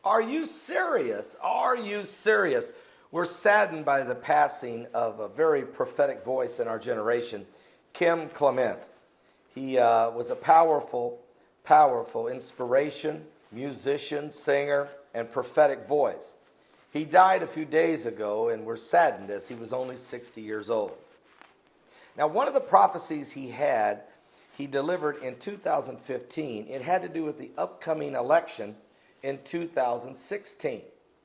Are you serious? Are you serious? We're saddened by the passing of a very prophetic voice in our generation, Clement. He was a powerful inspiration, musician, singer, and prophetic voice. He died a few days ago, and we're saddened as he was only 60 years old. Now, one of the prophecies he delivered in 2015. It had to do with the upcoming election in 2016.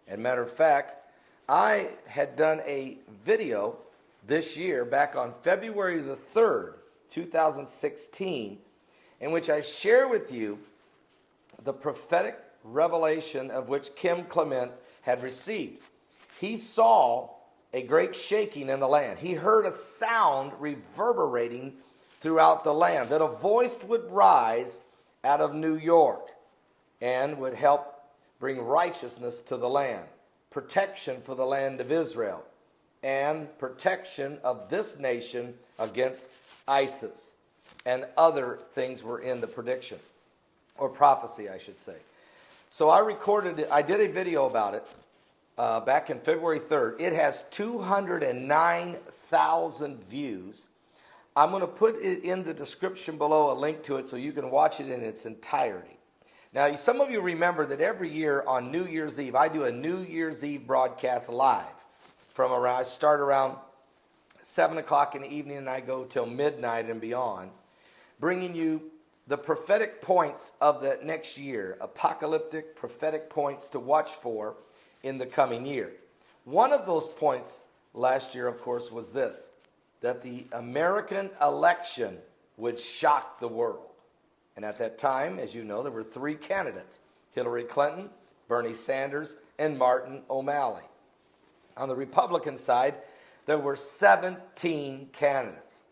As a matter of fact, I had done a video this year, back on February the 3rd, 2016, in which I share with you the prophetic revelation of which Clement had received. He saw a great shaking in the land. He heard a sound reverberating throughout the land, that a voice would rise out of New York and would help bring righteousness to the land, protection for the land of Israel, and protection of this nation against ISIS. And other things were in the prediction, or prophecy, I should say. So I recorded it. I did a video about it back in February 3rd. It has 209,000 views. I'm going to put it in the description below, a link to it, so you can watch it in its entirety. Now, some of you remember that every year on New Year's Eve, I do a New Year's Eve broadcast live. I start around 7 o'clock in the evening, and I go till midnight and beyond, bringing you the prophetic points of the next year, apocalyptic prophetic points to watch for in the coming year. One of those points last year, of course, was this, that the American election would shock the world. And at that time, as you know, there were three candidates: Hillary Clinton, Bernie Sanders, and Martin O'Malley. On the Republican side, there were 17 candidates.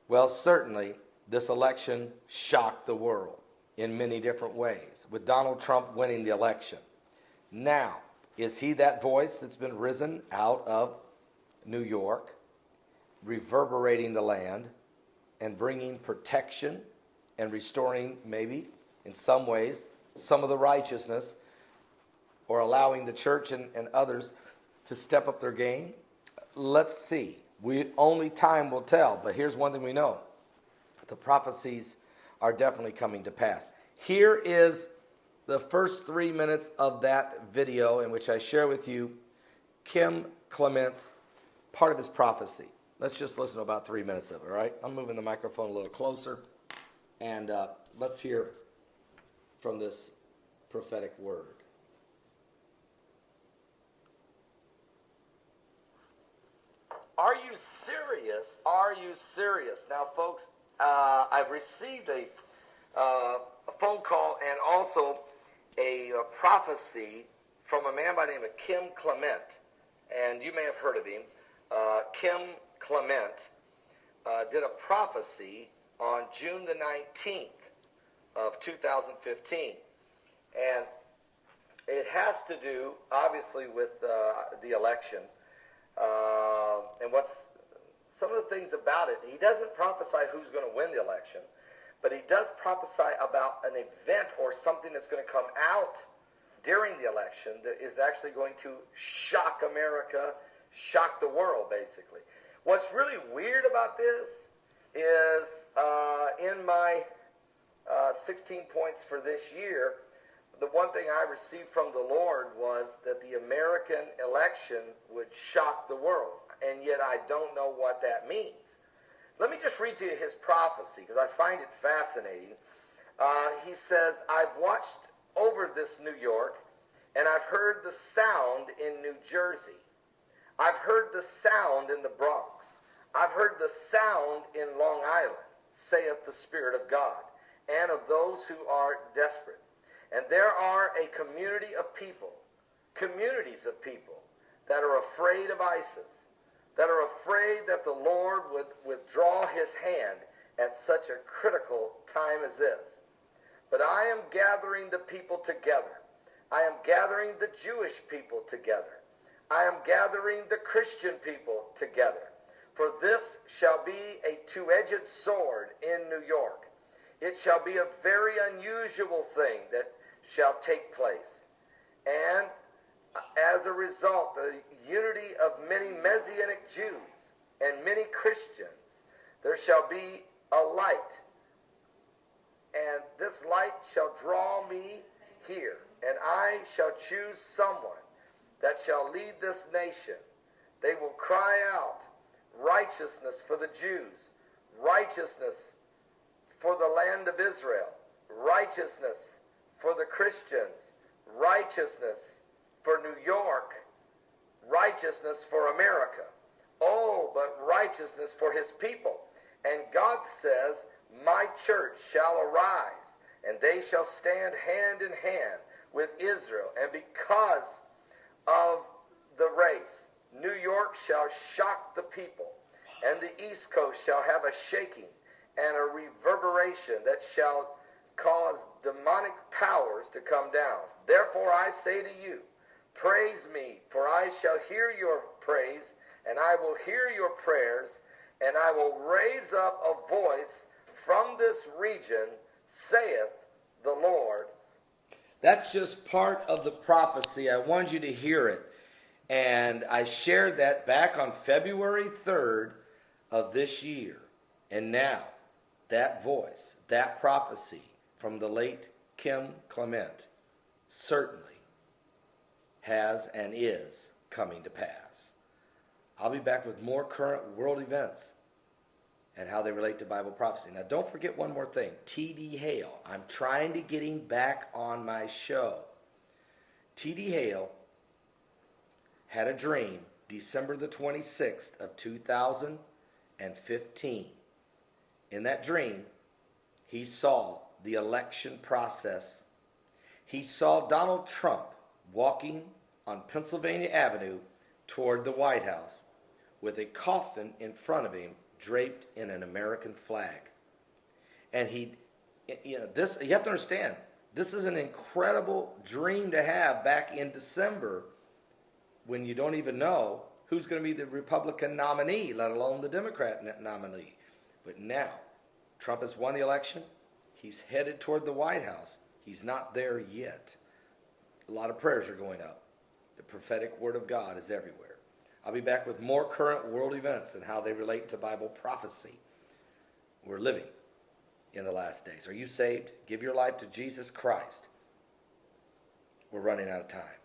Well, certainly, this election shocked the world in many different ways, with Donald Trump winning the election. Now, is he that voice that's been risen out of New York, reverberating the land and bringing protection and restoring, maybe in some ways, some of the righteousness, or allowing the church and others to step up their game? Let's see. Only time will tell. But here's one thing we know: the prophecies are definitely coming to pass. Here is the first 3 minutes of that video, in which I share with you Clement's part of his prophecy. Let's just listen to about 3 minutes of it, all right? I'm moving the microphone a little closer, and let's hear from this prophetic word. Are you serious? Are you serious? Now, folks, I've received a phone call and also a prophecy from a man by the name of Clement. And you may have heard of him. Clement did a prophecy on June the 19th of 2015. And it has to do, obviously, with the election. And what's some of the things about it, he doesn't prophesy who's going to win the election, but he does prophesy about an event or something that's going to come out during the election that is actually going to shock America, shock the world, basically. What's really weird about this is in my 16 points for this year, the one thing I received from the Lord was that the American election would shock the world, and yet I don't know what that means. Let me just read to you his prophecy, because I find it fascinating. He says, "I've watched over this New York, and I've heard the sound in New Jersey. I've heard the sound in the Bronx. I've heard the sound in Long Island, saith the Spirit of God, and of those who are desperate. And there are a community of people, communities of people, that are afraid of ISIS, that are afraid that the Lord would withdraw his hand at such a critical time as this. But I am gathering the people together. I am gathering the Jewish people together. I am gathering the Christian people together. For this shall be a two-edged sword in New York. It shall be a very unusual thing that shall take place. And as a result, the unity of many Messianic Jews and many Christians, there shall be a light. And this light shall draw me here, and I shall choose someone that shall lead this nation. They will cry out, righteousness for the Jews, righteousness for the land of Israel, righteousness for the Christians, righteousness for New York, righteousness for America. Oh, but righteousness for his people. And God says, my church shall arise, and they shall stand hand in hand with Israel. And because of the race, New York shall shock the people, and the East Coast shall have a shaking and a reverberation that shall cause demonic powers to come down. Therefore I say to you, praise me, for I shall hear your praise, and I will hear your prayers, and I will raise up a voice from this region, saith the Lord. That's just part of the prophecy. I wanted you to hear it. And I shared that back on February 3rd of this year. And now, that voice, that prophecy from the late Clement certainly has and is coming to pass. I'll be back with more current world events and how they relate to Bible prophecy. Now, don't forget one more thing. T.D. Hale. I'm trying to get him back on my show. T.D. Hale had a dream December the 26th of 2015. In that dream, he saw the election process. He saw Donald Trump walking on Pennsylvania Avenue toward the White House with a coffin in front of him draped in an American flag. And this, you have to understand, this is an incredible dream to have back in December when you don't even know who's going to be the Republican nominee, let alone the Democrat nominee. But now, Trump has won the election. He's headed toward the White House. He's not there yet. A lot of prayers are going up. The prophetic word of God is everywhere. I'll be back with more current world events and how they relate to Bible prophecy. We're living in the last days. Are you saved? Give your life to Jesus Christ. We're running out of time.